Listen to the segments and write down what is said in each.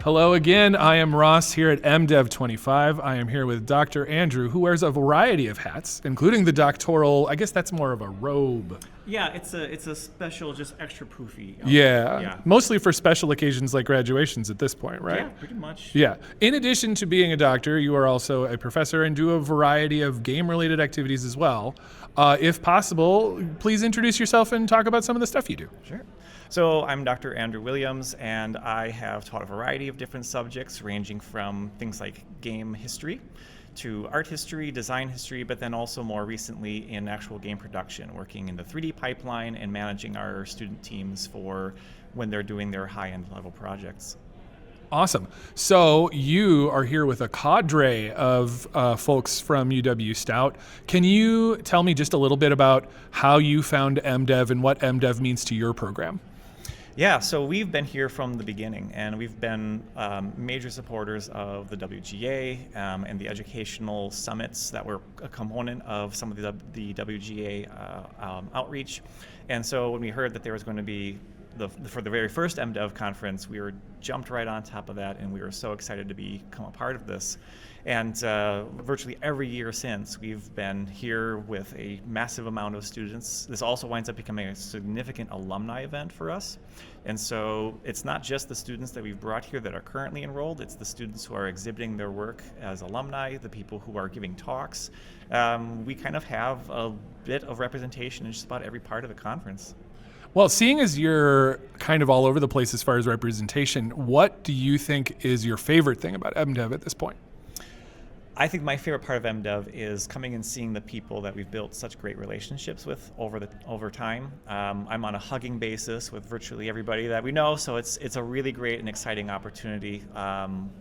Hello again. I am Ross here at MDEV 25. I am here with Dr. Andrew, who wears a variety of hats, including the doctoral. I guess that's more of a robe. Yeah, it's a special, just extra poofy. Yeah, mostly for special occasions like graduations at this point, right? Yeah, pretty much. Yeah. In addition to being a doctor, you are also a professor and do a variety of game-related activities as well. If possible, please introduce yourself and talk about some of the stuff you do. Sure. So I'm Dr. Andrew Williams, and I have taught a variety of different subjects, ranging from things like game history to art history, design history, but then also more recently in actual game production, working in the 3D pipeline and managing our student teams for when they're doing their high-end level projects. Awesome. So you are here with a cadre of folks from UW-Stout. Can you tell me just a little bit about how you found MDEV and what MDEV means to your program? Yeah, so we've been here from the beginning, and we've been major supporters of the WGA and the educational summits that were a component of some of the WGA outreach. And so when we heard that there was going to be for the very first MDEV conference, we were jumped right on top of that, and we were so excited to become a part of this. And virtually every year since, we've been here with a massive amount of students. This also winds up becoming a significant alumni event for us. And so it's not just the students that we've brought here that are currently enrolled, it's the students who are exhibiting their work as alumni, the people who are giving talks. We kind of have a bit of representation in just about every part of the conference. Well, seeing as you're kind of all over the place as far as representation, what do you think is your favorite thing about MDEV at this point? I think my favorite part of MDEV is coming and seeing the people that we've built such great relationships with over time. I'm on a hugging basis with virtually everybody that we know, so it's a really great and exciting opportunity,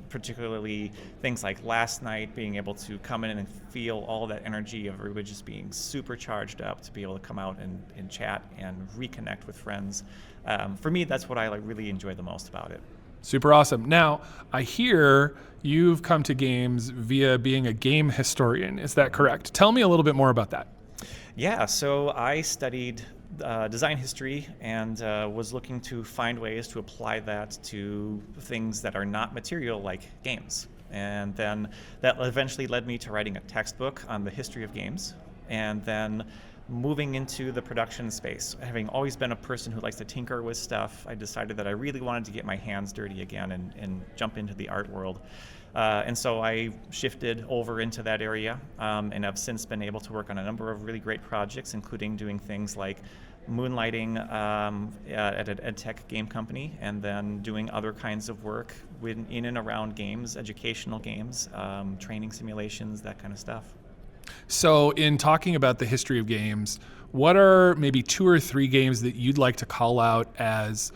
particularly things like last night, being able to come in and feel all that energy of everybody just being super charged up to be able to come out and chat and reconnect with friends. For me, that's what I really enjoy the most about it. Super awesome. Now, I hear you've come to games via being a game historian. Is that correct? Tell me a little bit more about that. Yeah, so I studied design history and was looking to find ways to apply that to things that are not material like games. And then that eventually led me to writing a textbook on the history of games, and then moving into the production space. Having always been a person who likes to tinker with stuff, I decided that I really wanted to get my hands dirty again and jump into the art world. And so I shifted over into that area, and I've since been able to work on a number of really great projects, including doing things like moonlighting at an ed tech game company, and then doing other kinds of work in and around games, educational games, training simulations, that kind of stuff. So in talking about the history of games, what are maybe 2 or 3 games that you'd like to call out as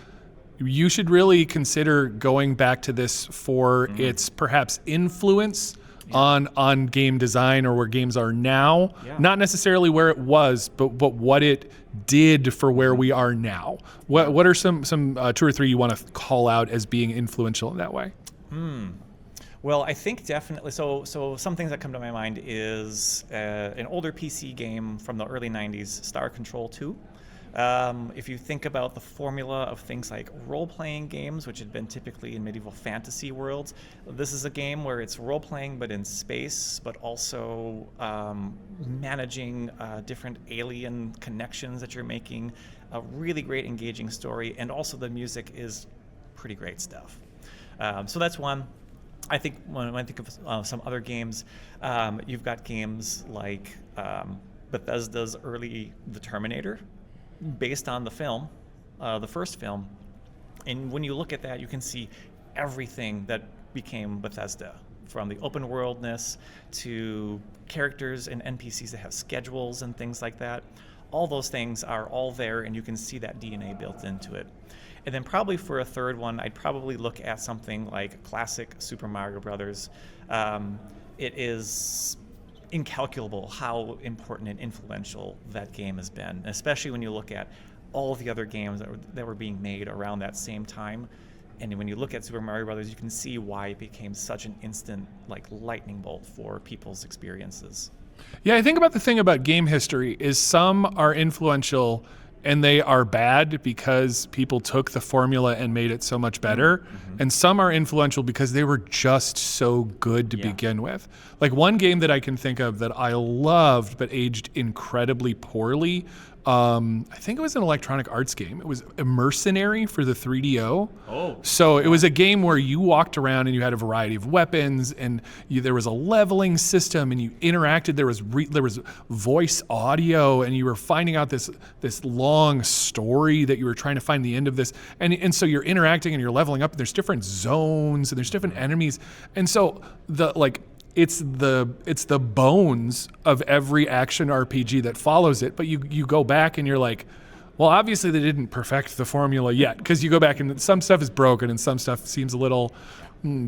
you should really consider going back to this for its perhaps influence on game design or where games are now? Not necessarily where it was, but what it did for where we are now. What are some 2 or 3 you want to call out as being influential in that way? Well, I think definitely, so some things that come to my mind is an older PC game from the early 90s, Star Control 2. If you think about the formula of things like role-playing games, which had been typically in medieval fantasy worlds, this is a game where it's role-playing but in space, but also managing different alien connections that you're making, a really great engaging story, and also the music is pretty great stuff. So that's one. I think when I think of some other games, you've got games like Bethesda's early The Terminator, based on the film, the first film. And when you look at that, you can see everything that became Bethesda, from the open worldness to characters and NPCs that have schedules and things like that. All those things are all there, and you can see that DNA built into it. And then probably for a third one, I'd probably look at something like classic Super Mario Brothers. It is incalculable how important and influential that game has been, especially when you look at all of the other games that were being made around that same time. And when you look at Super Mario Brothers, you can see why it became such an instant lightning bolt for people's experiences. Yeah, I think about the thing about game history is some are influential and they are bad because people took the formula and made it so much better. And some are influential because they were just so good to begin with. Like one game that I can think of that I loved but aged incredibly poorly, I think it was an Electronic Arts game. It was a Mercenary for the 3DO. So it was a game where you walked around and you had a variety of weapons, and there was a leveling system, and you interacted. There was voice audio, and you were finding out this long story that you were trying to find the end of this. And so you're interacting and you're leveling up. And there's different zones and there's different enemies, and so it's the bones of every action RPG that follows it. But you go back and you're like, well, obviously they didn't perfect the formula yet, because you go back and some stuff is broken and some stuff seems a little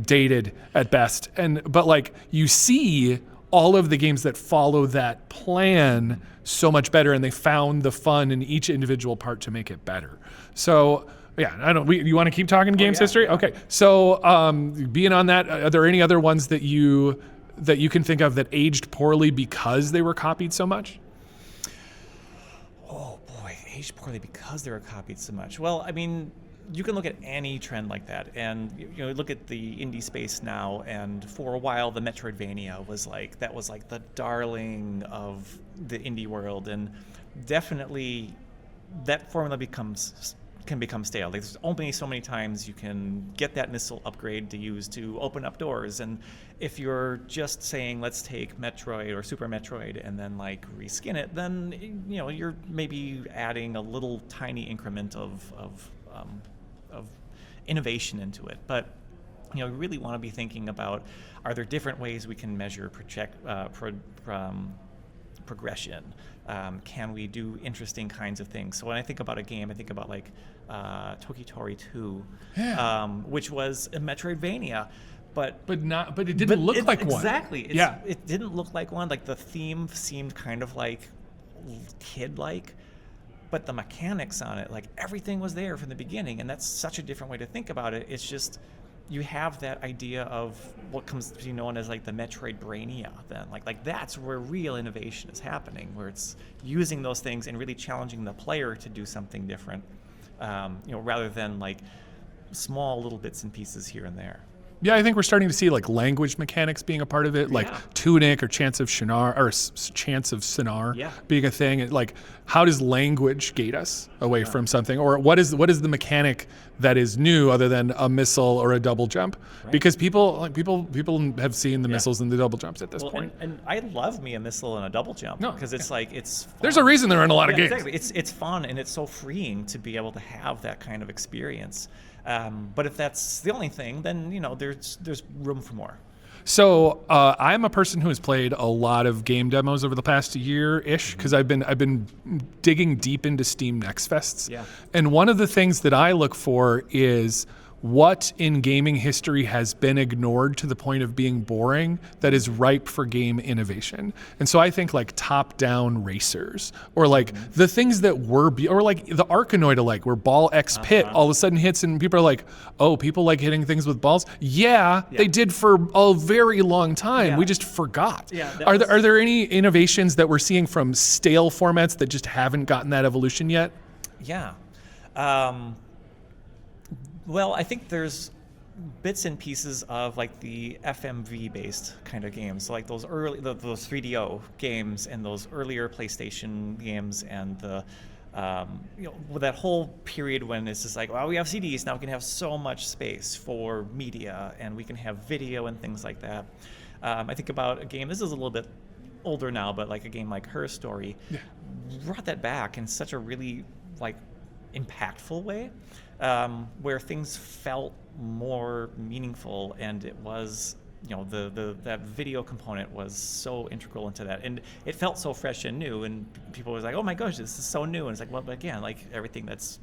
dated at best. But like you see all of the games that follow that plan so much better, and they found the fun in each individual part to make it better. So yeah, you want to keep talking games history? Yeah. Okay. So being on that, are there any other ones that you can think of that aged poorly because they were copied so much? Oh boy, aged poorly because they were copied so much. Well, I mean, you can look at any trend like that, and look at the indie space now. And for a while, the Metroidvania was like the darling of the indie world, and definitely that formula can become stale. Like, there's only so many times you can get that missile upgrade to use to open up doors, and if you're just saying let's take Metroid or Super Metroid and then like reskin it, then you're maybe adding a little tiny increment of innovation into it. But we really want to be thinking about, are there different ways we can measure progression? Can we do interesting kinds of things? So when I think about a game, I think about like Tokitori 2, which was a Metroidvania, but it didn't look like one. Exactly. It didn't look like one. Like the theme seemed kind of like kid-like, but the mechanics on it, like everything was there from the beginning, and that's such a different way to think about it. It's just, you have that idea of what comes to be known as like the Metroid Brainia. Then like that's where real innovation is happening, where it's using those things and really challenging the player to do something different, rather than like small little bits and pieces here and there. Yeah, I think we're starting to see like language mechanics being a part of it, like tunic or chance of Shinar or chance of Sinar being a thing. Like, how does language gate us away from something, or what is the mechanic that is new other than a missile or a double jump? Right. Because people have seen the missiles and the double jumps at this point. And I love me a missile and a double jump, because it's like it's fun. There's a reason they're in a lot of games. Exactly. It's fun, and it's so freeing to be able to have that kind of experience. But if that's the only thing, then there's room for more. So I'm a person who has played a lot of game demos over the past year-ish, because I've been digging deep into Steam Next Fests. Yeah. And one of the things that I look for is what in gaming history has been ignored to the point of being boring that is ripe for game innovation. And so I think like top-down racers, or like the things that were, or like the Arkanoid-alike, where ball X pit all of a sudden hits and people are like, oh, people like hitting things with balls? Yeah, they did for a very long time. Yeah. We just forgot. Yeah, are there any innovations that we're seeing from stale formats that just haven't gotten that evolution yet? Yeah. Well, I think there's bits and pieces of like the FMV-based kind of games, so like those 3DO games and those earlier PlayStation games, and the that whole period when it's just like, well, we have CDs, now we can have so much space for media, and we can have video and things like that. I think about a game, this is a little bit older now, but like a game like Her Story brought that back in such a really like impactful way. Where things felt more meaningful, and it was, that video component was so integral into that, and it felt so fresh and new, and people were like, oh my gosh, this is so new. And it's like, well, but again, like everything that's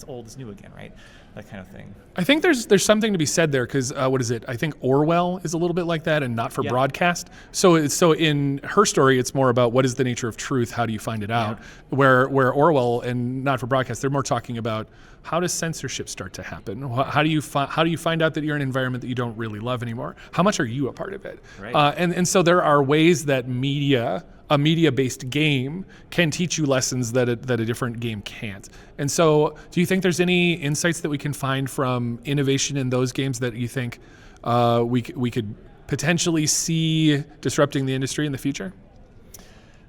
old is new again, right? That kind of thing. I think there's something to be said there, because what is it? I think Orwell is a little bit like that, and not for broadcast. So in Her Story, it's more about what is the nature of truth, how do you find it out? Where Orwell and not for broadcast, they're more talking about how does censorship start to happen? How do you find out that you're in an environment that you don't really love anymore? How much are you a part of it? Right. And so there are ways that media a media-based game can teach you lessons that a different game can't. And so do you think there's any insights that we can find from innovation in those games that you think we could potentially see disrupting the industry in the future?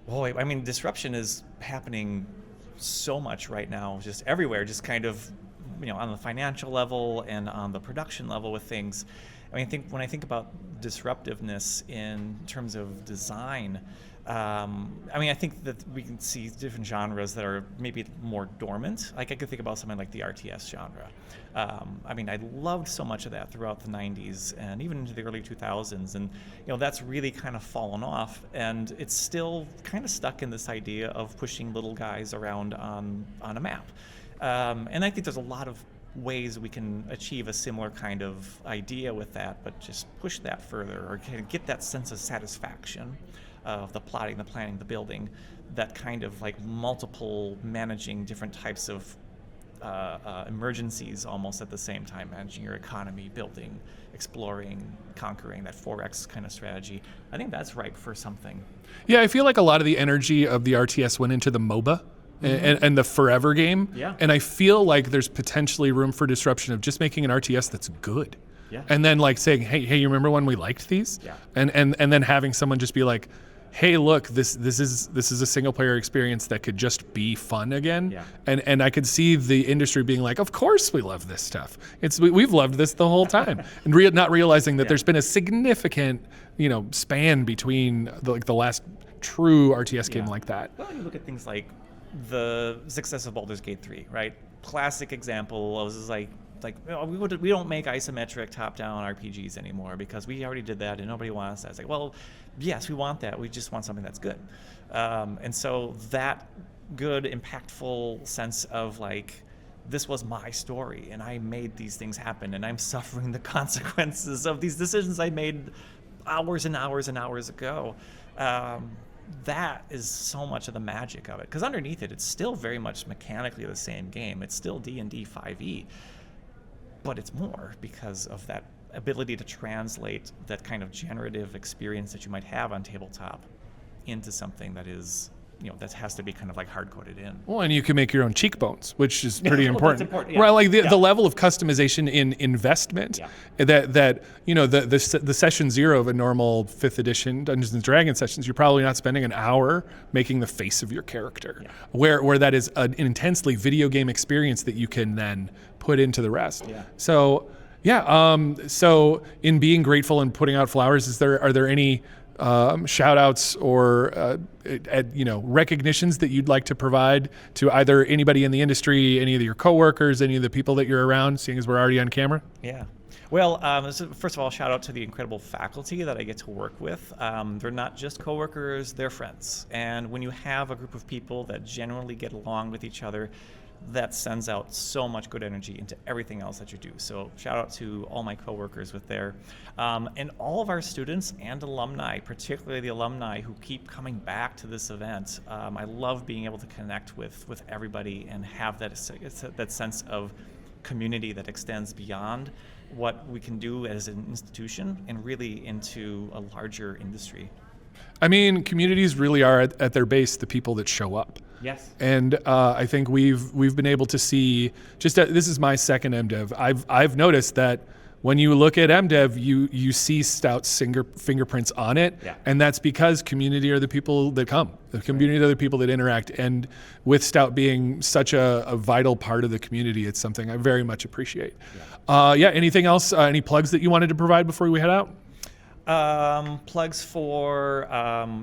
Boy, I mean, disruption is happening so much right now, just everywhere, just kind of, on the financial level and on the production level with things. I mean, when I think about disruptiveness in terms of design, I think that we can see different genres that are maybe more dormant. Like I could think about something like the RTS genre. I loved so much of that throughout the 90s and even into the early 2000s. And, that's really kind of fallen off. And it's still kind of stuck in this idea of pushing little guys around on a map. And I think there's a lot of ways we can achieve a similar kind of idea with that, but just push that further or kind of get that sense of satisfaction of the plotting, the planning, the building, that kind of like multiple managing different types of emergencies almost at the same time, managing your economy, building, exploring, conquering, that 4X kind of strategy. I think that's ripe for something. Yeah, I feel like a lot of the energy of the RTS went into the MOBA. And the forever game. Yeah. And I feel like there's potentially room for disruption of just making an RTS that's good. Yeah. And then like saying, hey, you remember when we liked these? Yeah. And then having someone just be like, hey, look, this is a single player experience that could just be fun again. Yeah. And I could see the industry being like, of course we love this stuff. We've loved this the whole time. And not realizing that there's been a significant, span between the last true RTS game like that. Well, you look at things like the success of Baldur's Gate 3, right? Classic example of we don't make isometric top-down RPGs anymore because we already did that and nobody wants that. It's like, well, yes, we want that. We just want something that's good. And so that good, impactful sense of like, this was my story and I made these things happen and I'm suffering the consequences of these decisions I made hours and hours and hours ago. That is so much of the magic of it, because underneath it, it's still very much mechanically the same game. It's still D&D 5e, but it's more because of that ability to translate that kind of generative experience that you might have on tabletop into something that is, that has to be kind of like hard-coded in. Well, and you can make your own cheekbones, which is pretty important. That's important, yeah. Right, like the level of customization in investment that the session 0 of a normal 5th edition Dungeons and Dragons sessions, you're probably not spending an hour making the face of your character. Where that is an intensely video game experience that you can then put into the rest. So so in being grateful and putting out flowers, are there any shout outs or recognitions that you'd like to provide to either anybody in the industry, any of your coworkers, any of the people that you're around, seeing as we're already on camera? Yeah. Well, first of all, shout out to the incredible faculty that I get to work with. They're not just coworkers, they're friends. And when you have a group of people that genuinely get along with each other, that sends out so much good energy into everything else that you do. So shout out to all my coworkers with there. And all of our students and alumni, particularly the alumni who keep coming back to this event. I love being able to connect with everybody and have that sense of community that extends beyond what we can do as an institution and really into a larger industry. I mean, communities really are at their base the people that show up. Yes. And I think we've been able to see, this is my second MDEV. I've noticed that when you look at MDEV, you see Stout's fingerprints on it, and that's because community are the people that come. The community are the people that interact, and with Stout being such a vital part of the community, it's something I very much appreciate. Anything else? Any plugs that you wanted to provide before we head out? Plugs for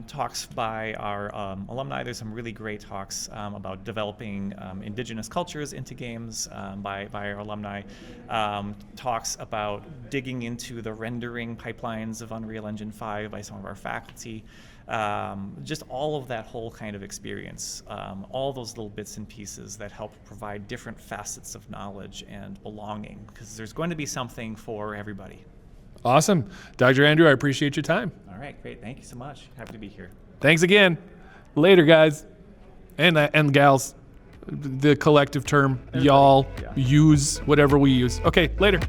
talks by our alumni. There's some really great talks about developing indigenous cultures into games by our alumni. Talks about digging into the rendering pipelines of Unreal Engine 5 by some of our faculty. Just all of that whole kind of experience, all those little bits and pieces that help provide different facets of knowledge and belonging, because there's going to be something for everybody. Awesome. Dr. Andrew, I appreciate your time. All right, great. Thank you so much. Happy to be here. Thanks again. Later, guys. And gals. The collective term, y'all, use, whatever we use. Okay, later.